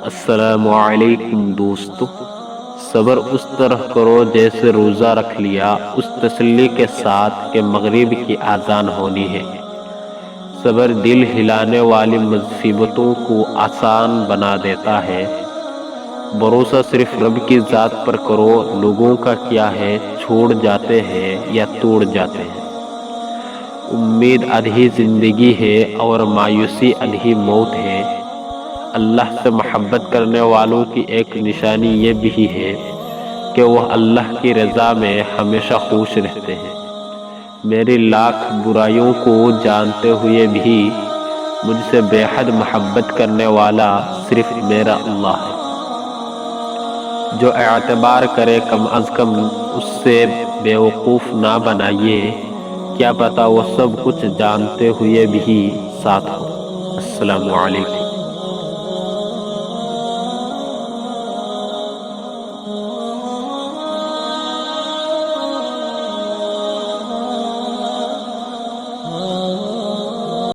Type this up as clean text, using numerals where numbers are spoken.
السلام علیکم دوستو، صبر اس طرح کرو جیسے روزہ رکھ لیا، اس تسلی کے ساتھ کہ مغرب کی اذان ہونی ہے۔ صبر دل ہلانے والی مصیبتوں کو آسان بنا دیتا ہے۔ بھروسہ صرف رب کی ذات پر کرو، لوگوں کا کیا ہے، چھوڑ جاتے ہیں یا توڑ جاتے ہیں۔ امید آدھی زندگی ہے اور مایوسی آدھی موت ہے۔ اللہ سے محبت کرنے والوں کی ایک نشانی یہ بھی ہے کہ وہ اللہ کی رضا میں ہمیشہ خوش رہتے ہیں۔ میری لاکھ برائیوں کو جانتے ہوئے بھی مجھ سے بے حد محبت کرنے والا صرف میرا اللہ ہے۔ جو اعتبار کرے کم از کم اس سے بیوقوف نہ بنائیے، کیا پتہ وہ سب کچھ جانتے ہوئے بھی ساتھ ہو۔ السلام علیکم۔